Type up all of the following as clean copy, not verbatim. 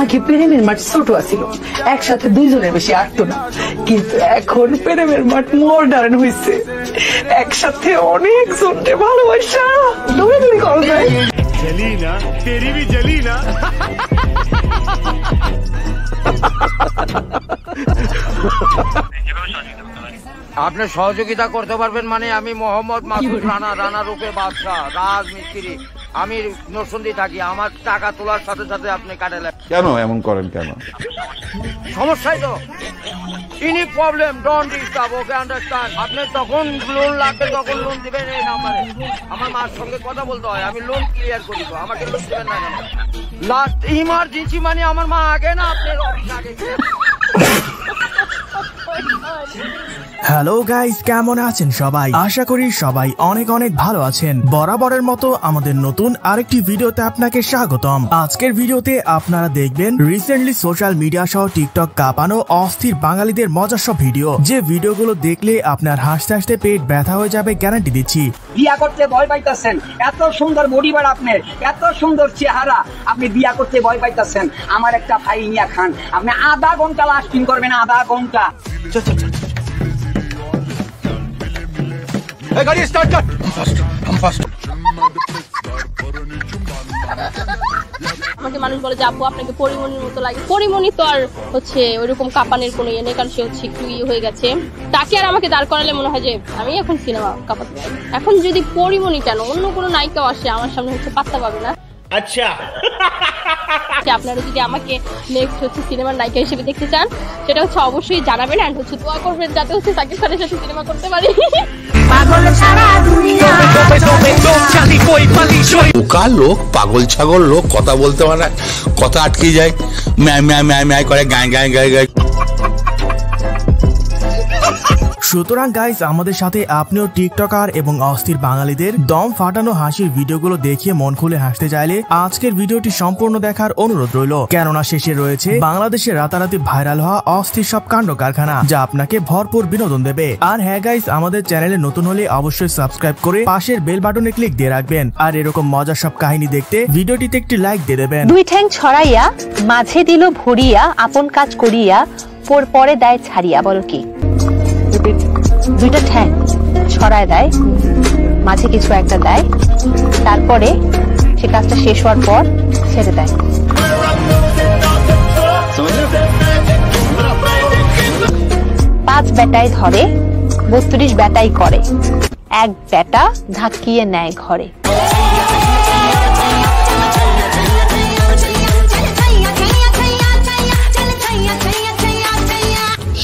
আগে প্রেমের মাঠ ছোট আছিল, একসাথে দুইজনের বেশি আটতো না, কিন্তু এখন প্রেমের মাঠ মডার্ন হয়েছে, একসাথে অনেক জনকে ভালোবাসা দৌড়াদৌড়ি করা যায়। জলিনা তেরি ভি জলিনা। আপনি সহযোগিতা করতে পারবেন মানে আমি মোহাম্মদ মাসুদ রানা, রানা রূপে বাদশাহ, রাজমিস্ত্রি। আমি নরসিংদী থাকি, আমার টাকা তোলার সাথে সাথে আপনি কাটালে কেন এমন করেন কেন? সমস্যাই তো ইনি problem, don't disturb, okay understand. আপনি তখন লোন লাগবে তখন লোন দিবেন এই নাম্বারে। আমার মার সঙ্গে কথা বলতে হয়, আমি লোন ক্লিয়ার করি তো, আমাকে লোন দিবেন না কেন? লাস্ট ইমার্জেন্সি মানে আমার মা আগে না আপনার অফিস আগে। হ্যালো গাইস, কেমন আছেন সবাই? আশা করি সবাই অনেক অনেক ভালো আছেন। বরাবরের মতো আমাদের নতুন আরেকটি ভিডিওতে আপনাকে স্বাগতম। আজকের ভিডিওতে আপনারা দেখবেন রিসেন্টলি সোশ্যাল মিডিয়া সহ টিকটক কাঁপানো অস্থির বাঙালিদের মজার সব ভিডিও, যে ভিডিওগুলো দেখলে আপনার হাসতে হাসতে পেট ব্যথা হয়ে যাবে, গ্যারান্টি দিচ্ছি। বিয়া করতে ভয় পাইতেছেন, এত সুন্দর বডি বার আপনার, এত সুন্দর চেহারা, আপনি বিয়া করতে ভয় পাইতেছেন। আমার একটা ভাই নিয়া খান, আপনি আধা ঘন্টা লাস্টিং করবেন, আধা ঘন্টা। গাড়ি স্টার্ট কর। আমাকে মানুষ বলে যে আপু আপনাকে পরিমণির মতো লাগে। পরিমণি তো আর হচ্ছে ওইরকম কাঁপানের কোনো ইয়ে নেই, কারণ সে হচ্ছে একটু ইয়ে হয়ে গেছে। তাকে আর আমাকে দাঁড় করালে মনে হয় যে আমি এখন সিনেমা কাঁপাতে পারি। এখন যদি পরিমণি কেন অন্য কোনো নায়িকাও আসে আমার সামনে হচ্ছে পাত্তা পাবে না। আচ্ছা, আপনারা যদি আমাকে নেক্সট হচ্ছে সিনেমার নায়িকা হিসেবে দেখতে চান, সেটা হচ্ছে অবশ্যই জানাবেন, এন্ড হচ্ছে দোয়া করবেন যাতে হচ্ছে সাকিব খানের সাথে সিনেমা করতে পারি। বোকা লোক, পাগল ছাগল লোক, কথা বলতে পারে, কথা আটকে যায়, ম্যায় ম্যায় ম্যায় ম্যায় করে, গায়ে গায়ে গায়ে গায়ে। সুতরাং গাইস, আমাদের সাথে আপনিও টিকটকার এবং অস্থির বাঙালিদের দম ফাটানো হাসির ভিডিওগুলো দেখিয়ে মন খুলে হাসতে চাইলে আজকের ভিডিওটি সম্পূর্ণ দেখার অনুরোধ রইল, কেননা শেষে রয়েছে বাংলাদেশে রাতারাতি ভাইরাল হওয়া অস্থির সব কাণ্ড কারখানা, যা আপনাকে ভরপুর বিনোদন দেবে। আর হ্যাঁ গাইস, আমাদের চ্যানেলে নতুন হলে অবশ্যই সাবস্ক্রাইব করে পাশের বেল বাটনে ক্লিক দিয়ে রাখবেন। আর এরকম মজার সব কাহিনী দেখতে ভিডিওটিতে একটি লাইক দিয়ে দেবেন। দুই ঠ্যাং ছড়াইয়া মাঝে দিল ভরিয়া, আপন কাজ করিয়া পরে দেয় ছাড়িয়া। বলো কি? দুইটা ঠ্যাং ছড়ায় দেয়, মাঝে কিছু একটা দেয়, তারপরে সে কাজটা শেষ হওয়ার পর ছেড়ে দেয়। 5 বেটায় ধরে, 32 বেটাই করে, এক বেটা ধাক্কিয়ে নেয় ঘরে।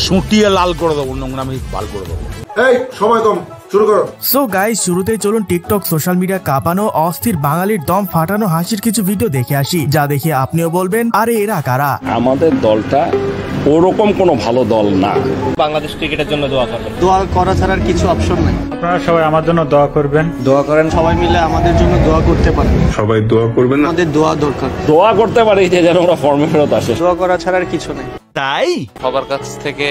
সুটিয়ে লাল করে দেবো, নোংরামি লাল করে দেবো। এই সময় কম, শুরু করো। সো গাইস, শুরুতেই চলুন টিকটক সোশ্যাল মিডিয়া কাঁপানো অস্থির বাঙালির দম ফাটানো হাসির কিছু ভিডিও দেখে আসি, যা দেখে আপনিও বলবেন আরে এরা কারা। আমাদের দলটা ওরকম কোনো ভালো দল না। বাংলাদেশ ক্রিকেটের জন্য দোয়া করবেন। দোয়া করা ছাড়া আর কিছু অপশন নাই। আপনারা সবাই আমার জন্য দোয়া করবেন। দোয়া করেন, সবাই মিলে আমাদের জন্য দোয়া করতে পারেন। সবাই দোয়া করবেন, আমাদের দোয়া দরকার। দোয়া করতে পারি যে যেন আমরা ফর্মে ফেরত আসে। দোয়া করা ছাড়া আর কিছু নাই। তাই সবার কাছ থেকে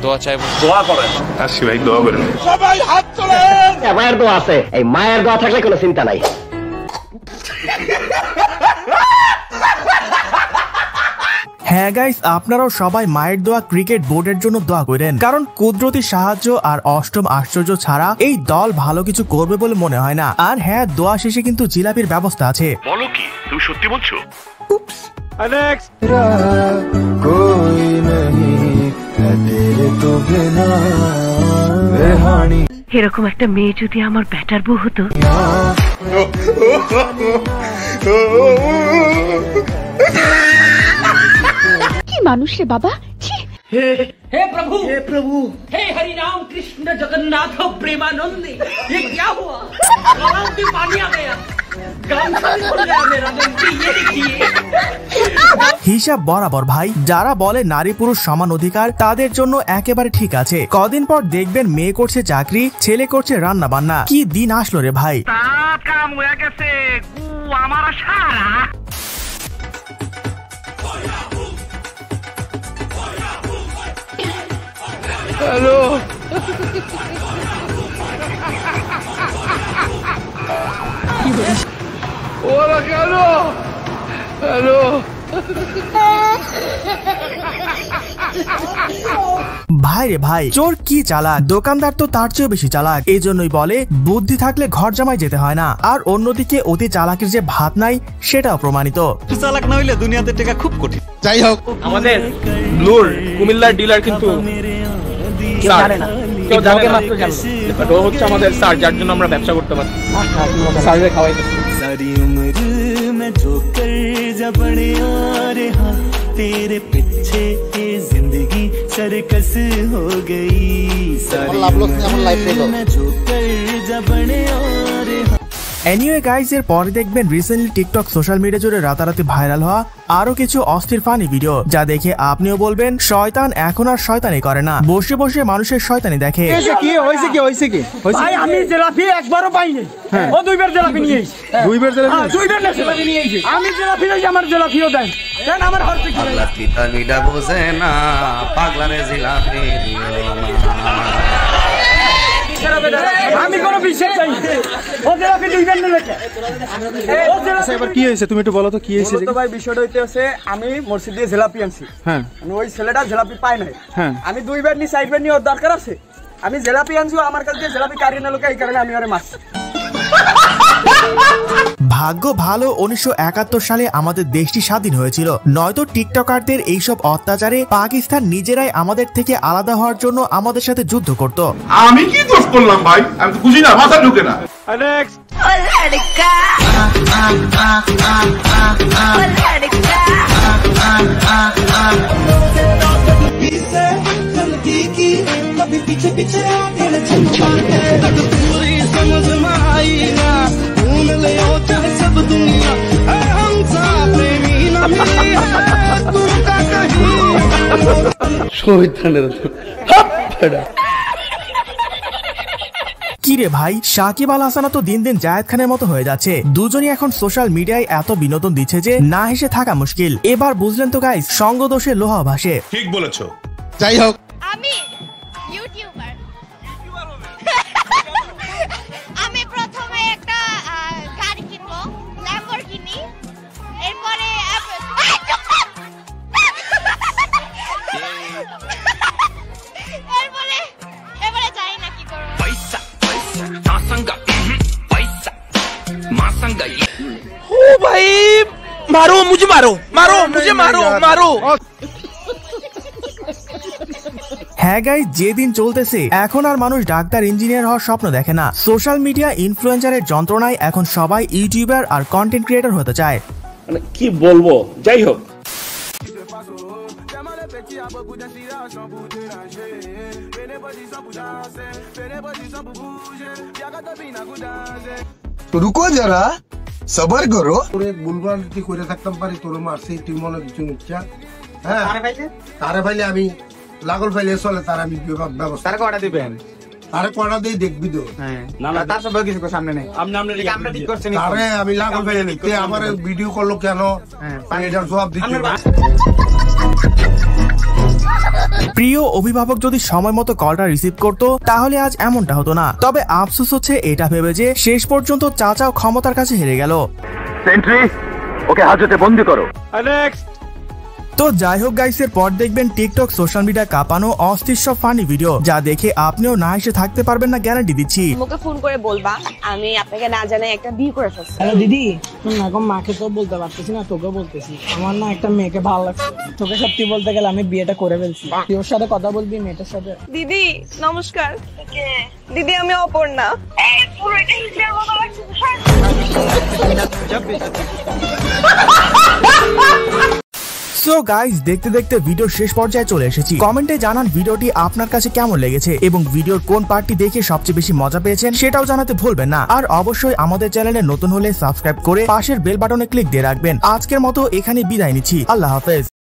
দোয়া চাইবো। দোয়া করেন, আসি ভাই, দোয়া করেন। সবাই হাত তোলেন। মায়ের দোয়া আছে, এই মায়ের দোয়া থাকলে কোনো চিন্তা নাই। হ্যাঁ গাইস, আপনারাও সবাই মায়ের দোয়া ক্রিকেট বোর্ডের জন্য দোয়া করেন, কারণ কুদরতি সাহায্য আর অষ্টম আশ্চর্য ছাড়া এই দল ভালো কিছু করবে বলে মনে হয় না। আর হ্যাঁ, দোয়া শেষে কিন্তু জিলাপির ব্যবস্থা আছে। বলো কি, তুমি সত্যি বলছো? নেক্সট এরকম একটা মেয়ে যদি আমার ব্যাটার বউ হতো। কি মানুষ রে বাবা! हे प्रभु, हे प्रभु, हे हरि राम कृष्ण जगन्नाथ प्रेमानंद, ये क्या हुआ? गलाव में पानी आ गया, गामछा भी खुल गया मेरा। गलती ये देखिए। হিসাব বরাবর ভাই, যারা বলে নারী পুরুষ সমান অধিকার তাদের জন্য একেবারে ঠিক আছে। কদিন পর দেখবেন মেয়ে করছে চাকরি, ছেলে করছে রান্না বান্না। কি দিন আসলো রে ভাই! কাম হয়ে গেছে, আমার সারা। হ্যালো, ওরা কেন? হ্যালো, ভাই রে ভাই, চোর কি চালাক, দোকানদার তো তার চেয়েও বেশি চালাক। এই জন্যই বলে বুদ্ধি থাকলে ঘর জামাই যেতে হয় না। আর অন্যদিকে অতি চালাকের যে ভাত নাই সেটাও প্রমাণিত। চালাক না হইলে দুনিয়াতে টেকা খুব কঠিন। যাই হোক, আমাদের ব্লুর কুমিল্লার ডিলার কিন্তু জানে না, কেউ জানে মাত্র জানে, বাট ও হচ্ছে আমাদের স্যার, যার জন্য আমরা ব্যবসা করতে পারি। স্যারকে খাওয়াইতে सारी उम्र मैं ठोकर जा बड़े और हाँ तेरे पीछे ये जिंदगी सर्कस हो गई। सारी उम्र मैं ठोकर जा बड़े और এনিওয়ে গাইজ, এর পরে দেখবেন রিসেন্টলি টিকটক সোশ্যাল মিডিয়া জুড়ে রাতারাতি ভাইরাল হওয়া আরো কিছু অস্থির ফানি ভিডিও, যা দেখে আপনিও বলবেন শয়তান এখন আর শয়তানি করে না, বসে বসে মানুষের শয়তানি দেখে। ভাই আমি জিলাপি একবারও পাইনি, ও দুইবার জিলাপি নিয়ে এসেছে। দুইবার জিলাপি নিয়ে এসেছে। আমি জিলাপি নিয়ে আমার জিলাপিও দেন, দেন আমার ঘর থেকে। পাগলা তিতা মিডা বোঝে না, পাগলারে জিলাপি দিও না। আমি কোনো বিশ্বাস চাই না, ও জিলাপি দুইবার নিয়ে গেছে। এবার কি হয়েছে তুমি একটু বলো তো, কি হয়েছে? ভাই বিষয়টা হইতেছে আমি মসজিদ দিয়ে জিলাপি আনছি, হ্যাঁ আমি ওই ছেলেটা জিলাপি পাই নাই, হ্যাঁ আমি দুইবার নি চারবার নিয়ে ওর দরকার আছে, আমি জিলাপি আনছি, আমার কাছে দিয়ে জিলাপি কারিয়ে নিল, এই কারণে আমি ওরে মারছি। ভাগ্য ভালো 1971 সালে আমাদের দেশটি স্বাধীন হয়েছিল, নয়তো টিকটকারদের এইসব অত্যাচারে পাকিস্তান নিজেরাই আমাদের থেকে আলাদা হওয়ার জন্য আমাদের সাথে যুদ্ধ করত। আমি কি দোষ করলাম ভাই? আমি তো বুঝি না, মাথা ঢুকে না। নেক্সট कभी पीछे पीछे पूरी समझ में आई ना, घूम ले चाहे सब दुनिया, हम साथ प्रेमी ना मिले तुम का कहीं शोइतानेर কি রে ভাই, সাকিব আল হাসান তো দিন দিন জায়েদ খানের মতো হয়ে যাচ্ছে। দুজনই এখন সোশ্যাল মিডিয়ায় এত বিনোদন দিচ্ছে যে না হেসে থাকা মুশকিল। এবার বুঝলেন তো গাইস, সঙ্গ দোষে লোহা ভাসে। ঠিক বলেছো। যাই হোক, আমি ইউটিউবার। আমি প্রথমে একটা গাড়ি কিনবো, ল্যাম্বরগিনি, এরপরে এরপরে জানি না কি করব। পয়সা পয়সা মাসঙ্গা পয়সা মাসঙ্গা। ও ভাই মারো মুঝে, মারো মারো মুঝে, মারো মারো। হ্যাঁ গাইস, যেদিন চলতেছে এখন আর মানুষ ডাক্তার ইঞ্জিনিয়ার হওয়ার স্বপ্ন দেখে না। সোশ্যাল মিডিয়া ইনফ্লুয়েন্সারের যন্ত্রণায় এখন সবাই ইউটিউবার আর কন্টেন্ট ক্রিয়েটর হতে চায়। মানে কি বলবো, যাই হোক। রুকো যারা, সবার করো। বুলবাল কি করে থাকতাম পারি, তোর মারছি তুই মনে কিছু ইচ্ছা, হ্যাঁ তারে ফাইলে আমি লাগল ফাইলে চলে, তার আমি ব্যবস্থা। তারা কটা দিবেন? তারে কটা দিয়ে দেখবি তো, তার সব কিছু সামনে নেই। তারে আমি লাগল ফাইলে নিতে আমার ভিডিও করলো কেন, এটার জবাব দিতে। প্রিয় অভিভাবক যদি সময় মতো কলটা রিসিভ করতো তাহলে আজ এমনটা হতো না। তবে আফসোস হচ্ছে এটা ভেবে যে শেষ পর্যন্ত চাচাও ক্ষমতার কাছে হেরে গেল। সেন্ট্রি, ওকে হাজতে বন্দি করো। নেক্সট। তো যাই হোক গাইস, এর পর দেখবেন টিকটক সোশ্যাল মিডিয়া কাঁপানো অস্থির সব ফানি ভিডিও, যা দেখে আপনিও না হেসে থাকতে পারবেন না, গ্যারান্টি দিচ্ছি। মুখে ফোন করে বলবা আমি আপনাকে না জানাই একটা বিয়ে করে ফেলছি। হ্যালো দিদি, এখন মাকে তো বলতে পারতেছি না, তোকে বলতেছি। আমার না একটা মেয়েকে ভালো লাগছে, তোকে সত্যি বলতে গেলে আমি বিয়েটা করে ফেলছি। তুই ওর সাথে কথা বলবি মেয়েটার সাথে। দিদি নমস্কার। দিদি আমি অপর্ণা। সো গাইস, দেখতে দেখতে ভিডিও শেষ পর্যায়ে চলে এসেছি। কমেন্টে জানান ভিডিওটি আপনার কাছে কেমন লেগেছে এবং ভিডিওর কোন পার্টটি দেখে সবচেয়ে বেশি মজা পেয়েছেন সেটাও জানাতে ভুলবেন না। আর অবশ্যই আমাদের চ্যানেলে নতুন হলে সাবস্ক্রাইব করে পাশের বেল বাটনে ক্লিক দিয়ে রাখবেন। আজকের মতো এখানে বিদায় নিচ্ছি, আল্লাহ হাফেজ।